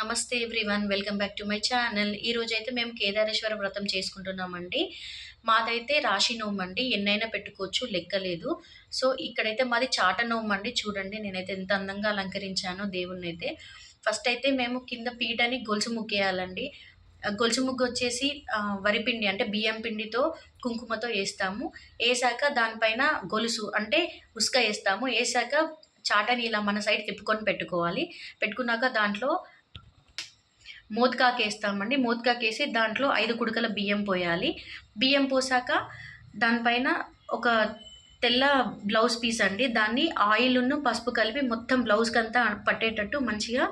నమస్తే everyone. Welcome back to my channel. ఈరోజైతే మేము కేదారేశ్వర వ్రతం చేసుకుంటున్నామండి. మాదైతే రాశి నోమండి. ఎన్నైనా పెట్టుకోవచ్చు, లెక్కలేదు. సో, ఇక్కడైతే మాది చాట నోమండి. చూడండి నేనైతే ఎంత అందంగా అలంకరించానో దేవుడినైతే. ఫస్ట్ అయితే మేము కింద పీటని గొలుసు ముగ్గేయాలండి. గొలుసు ముగ్గు వచ్చేసి వరిపిండి అంటే బియ్యం పిండితో కుంకుమతో ఏస్తాము. ఏసాక దానిపైన గొలుసు అంటే ఉస్క ఏస్తాము. ఏసాక చాటని ఇలా మన సైడ్ తిప్పుకొని పెట్టుకోవాలి. పెట్టుకున్నాక దాంట్లో మోదకాకేస్తామండి. మోదకాకేసి దాంట్లో 5 కుడకల బియ్యం పోయాలి. బియ్యం పోసాక దానిపైన ఒక తెల్ల బ్లౌజ్ పీస్ అండి. దాన్ని ఆయిలును పసుపు కలిపి మొత్తం బ్లౌజ్‌కంతా పట్టేటట్టు మంచిగా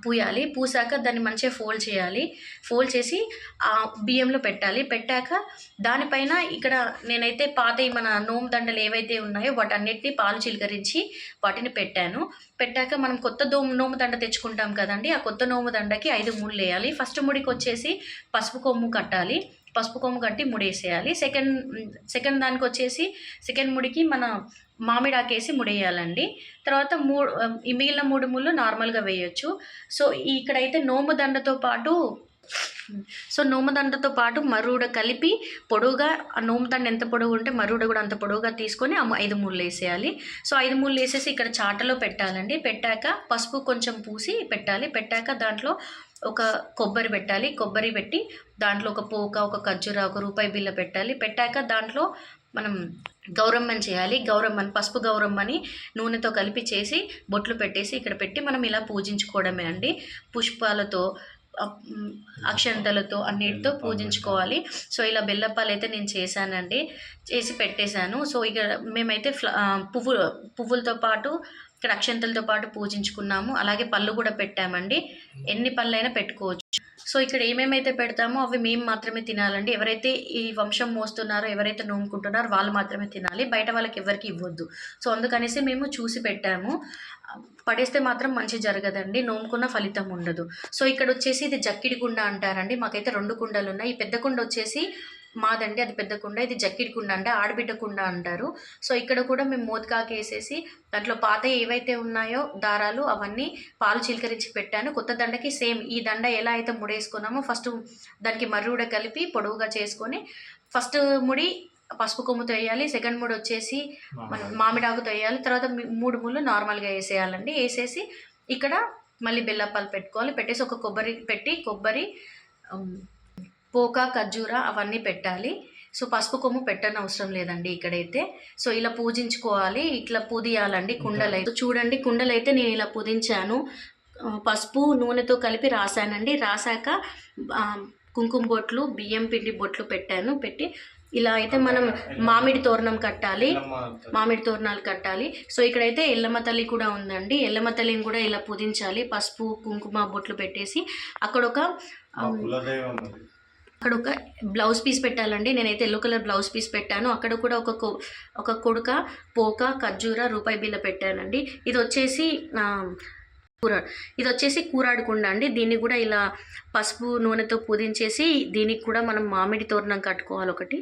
పూయాలి. పూసాక దాన్ని మంచిగా ఫోల్డ్ చేయాలి. ఫోల్డ్ చేసి బియ్యంలో పెట్టాలి. పెట్టాక దానిపైన ఇక్కడ నేనైతే పాతయి మన నోము దండలు ఏవైతే ఉన్నాయో వాటన్నిటిని పాలు చిలకరించి వాటిని పెట్టాను. పెట్టాక మనం కొత్త నోము దండ తెచ్చుకుంటాం కదండీ! ఆ కొత్త నోము దండకి 5 ముళ్ళేయాలి. ఫస్ట్ ముడికొచ్చేసి పసుపు కొమ్ము కట్టాలి. పసుపు కొమ్ము కట్టి ముడేసేయాలి. సెకండ్ దానికొచ్చేసి సెకండ్ ముడికి మన మామిడాకేసి ముడేయాలండి. తర్వాత ఈ మిగిలిన 3 ముళ్ళు నార్మల్‌గా వేయొచ్చు. సో, ఇక్కడైతే నోము దండతో పాటు మరుడ కలిపి పొడవుగా ఆ నోము దండ ఎంత పొడవు ఉంటే మరుడ కూడా అంత పొడవుగా తీసుకొని 5 ముళ్ళేసేయాలి. సో, 5 ముళ్ళేసేసి ఇక్కడ చాటలో పెట్టాలండి. పెట్టాక పసుపు కొంచెం పూసి పెట్టాలి. పెట్టాక దాంట్లో ఒక కొబ్బరి పెట్టాలి. కొబ్బరి పెట్టి దాంట్లో ఒక పోక, ఒక ఖర్జూర, ఒక రూపాయి బిళ్ళ పెట్టాలి. పెట్టాక దాంట్లో మనం గౌరమ్మని చేయాలి. గౌరమ్మని పసుపు గౌరమ్మని నూనెతో కలిపి చేసి బొట్లు పెట్టేసి ఇక్కడ పెట్టి మనం ఇలా పూజించుకోవడమే అండి. పుష్పాలతో అక్షంతలతో అన్నిటితో పూజించుకోవాలి. సో, ఇలా బెల్లప్పాలైతే నేను చేశానండి. చేసి పెట్టేశాను. సో, ఇక మేమైతే పువ్వులతో పాటు ఇక్కడ అక్షంతలతో పాటు పూజించుకున్నాము. అలాగే పళ్ళు కూడా పెట్టామండి. ఎన్ని పళ్ళైనా పెట్టుకోవచ్చు. సో, ఇక్కడ ఏమేమైతే పెడతామో అవి మేము మాత్రమే తినాలండి. ఎవరైతే ఈ వంశం మోస్తున్నారో, ఎవరైతే నోముకుంటున్నారో వాళ్ళు మాత్రమే తినాలి. బయట వాళ్ళకి ఎవరికి ఇవ్వద్దు. సో, అందుకనేసి మేము చూసి పెట్టాము. పడేస్తే మాత్రం మంచి జరగదండి. నోముకున్న ఫలితం ఉండదు. సో, ఇక్కడ వచ్చేసి ఇది జక్కిడి కుండ అంటారండి. మాకైతే 2 కుండలు ఉన్నాయి. ఈ పెద్ద కుండ వచ్చేసి మాదండి. అది పెద్ద కుండ. ఇది జక్కిడి కుండ అంటే ఆడబిడ్డ కుండ అంటారు. సో, ఇక్కడ కూడా మేము మోదకాకేసేసి దాంట్లో పాత ఏవైతే ఉన్నాయో దారాలు అవన్నీ పాలు చిలకరించి పెట్టాను. కొత్త దండకి సేమ్ ఈ దండ ఎలా అయితే ముడేసుకున్నామో ఫస్ట్ దానికి మర్రుడ కలిపి పొడవుగా చేసుకొని ఫస్ట్ ముడి పసుపు కొమ్ముతో వేయాలి. సెకండ్ ముడి వచ్చేసి మనం మామిడాకుతో వేయాలి. తర్వాత 3 ముళ్ళు నార్మల్గా వేసేయాలండి. వేసేసి ఇక్కడ మళ్ళీ బెల్లప్పాలు పెట్టుకోవాలి. పెట్టేసి ఒక కొబ్బరి పోక, ఖర్జూర అవన్నీ పెట్టాలి. సో, పసుపు కొమ్ము పెట్టనవసరం లేదండి ఇక్కడైతే. సో, ఇలా పూజించుకోవాలి. ఇట్లా పూదియాలండి కుండలైతే. చూడండి కుండలైతే నేను ఇలా పూజించాను. పసుపు నూనెతో కలిపి రాసానండి. రాసాక కుంకుమ బొట్లు, బియ్యం పిండి బొట్లు పెట్టాను. పెట్టి ఇలా అయితే మనం మామిడి తోరణాలు కట్టాలి. సో, ఇక్కడైతే ఎల్లమ్మ తల్లి కూడా ఉందండి. ఎల్లమ్మ తల్లిని కూడా ఇలా పూజించాలి. పసుపు కుంకుమ బొట్లు పెట్టేసి అక్కడ ఒక బ్లౌజ్ పీస్ పెట్టాలండి. నేనైతే ఎల్లో కలర్ బ్లౌజ్ పీస్ పెట్టాను. అక్కడ కూడా ఒక కుడక, పోక, ఖర్జూర, రూపాయి బిళ్ళ పెట్టానండి. ఇది వచ్చేసి కూరాడు కుండ అండి. దీన్ని కూడా ఇలా పసుపు నూనెతో పూజించేసి దీనికి కూడా మనం మామిడి తోరణం కట్టుకోవాలి. ఒకటి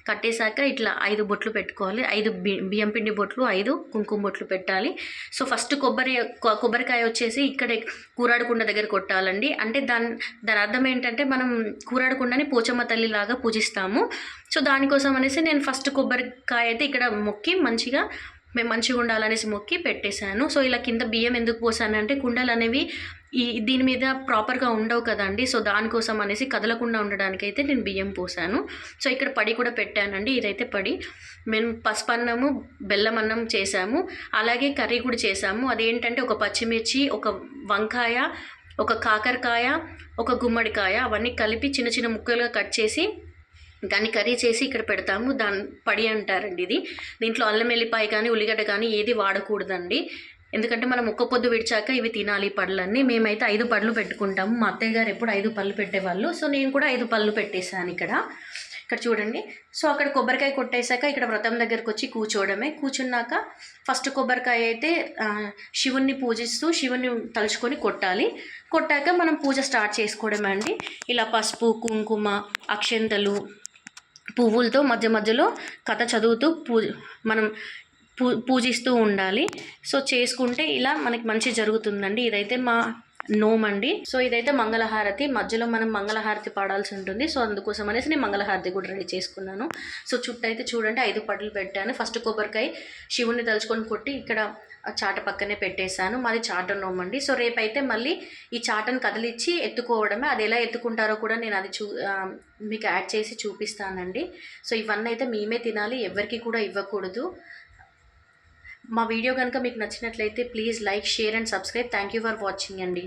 కట్టేశాక ఇట్లా 5 బొట్లు పెట్టుకోవాలి. 5 బియ్యం పిండి బొట్లు, 5 కుంకుమ బొట్లు పెట్టాలి. సో, ఫస్ట్ కొబ్బరికాయ వచ్చేసి ఇక్కడే కూరాడు కుండ దగ్గర కొట్టాలండి. అంటే దాని అర్థం ఏంటంటే మనం కూరాడు కుండని పోచమ్మ తల్లి లాగా పూజిస్తాము. సో, దానికోసం అనేసి నేను ఫస్ట్ కొబ్బరికాయ అయితే ఇక్కడ మొక్కి మేము మంచిగా ఉండాలనేసి మొక్కి పెట్టేశాను. సో, ఇలా కింద బియ్యం ఎందుకు పోసానంటే కుండలు అనేవి దీని మీద ప్రాపర్గా ఉండవు కదండి. సో, దానికోసం అనేసి కదలకుండా ఉండడానికైతే నేను బియ్యం పోసాను. సో, ఇక్కడ పడి కూడా పెట్టానండి. ఇదైతే పడి మేము పసుపన్నము, బెల్లం అన్నం చేసాము. అలాగే కర్రీ కూడా చేసాము. అదేంటంటే ఒక పచ్చిమిర్చి, ఒక వంకాయ, ఒక కాకరకాయ, ఒక గుమ్మడికాయ అవన్నీ కలిపి చిన్న చిన్న ముక్కలుగా కట్ చేసి దాన్ని కర్రీ చేసి ఇక్కడ పెడతాము. దాన్ని పడి అంటారండి ఇది. దీంట్లో అల్లం వెల్లిపాయ కానీ ఉల్లిగడ్డ కానీ ఏది వాడకూడదండి. ఎందుకంటే మనం ఒక్క పొద్దు విడిచాక ఇవి తినాలి పళ్ళన్నీ. మేమైతే 5 పళ్ళు పెట్టుకుంటాము. మా అత్తయ్య గారు ఎప్పుడు 5 పళ్ళు పెట్టేవాళ్ళు. సో, నేను కూడా 5 పళ్ళు పెట్టేశాను ఇక్కడ చూడండి. సో, అక్కడ కొబ్బరికాయ కొట్టేశాక ఇక్కడ వ్రతం దగ్గరకు వచ్చి కూర్చోవడమే. కూర్చున్నాక ఫస్ట్ కొబ్బరికాయ అయితే శివుణ్ణి పూజిస్తూ శివుని తలుచుకొని కొట్టాలి. కొట్టాక మనం పూజ స్టార్ట్ చేసుకోవడమే అండి. ఇలా పసుపు, కుంకుమ, అక్షంతలు, పువ్వులతో మధ్యలో కథ చదువుతూ మనం పూజిస్తూ ఉండాలి. సో, చేసుకుంటే ఇలా మనకి మంచి జరుగుతుందండి. ఇదైతే మా నోమండి. సో ఇదైతే మంగళహారతి, మధ్యలో మనం మంగళహారతి పాడాల్సి ఉంటుంది. సో అందుకోసం అనేసి నేను మంగళహారతి కూడా రెడీ చేసుకున్నాను. సో చుట్టూ అయితే చూడండి 5 పడ్డలు పెట్టాను. ఫస్ట్ కొబ్బరికాయ శివుణ్ణి తలుచుకొని కొట్టి ఇక్కడ చాట పక్కనే పెట్టేశాను. మాది చాట నోమండి. సో రేపైతే మళ్ళీ ఈ చాటను కదిలిచ్చి ఎత్తుకోవడమే. అది ఎలా ఎత్తుకుంటారో కూడా నేను అది మీకు యాడ్ చేసి చూపిస్తానండి. సో ఇవన్నీ అయితే మేమే తినాలి, ఎవరికి కూడా ఇవ్వకూడదు. మా వీడియో కనుక మీకు నచ్చినట్లయితే please like, share and subscribe. Thank you for watching అండి.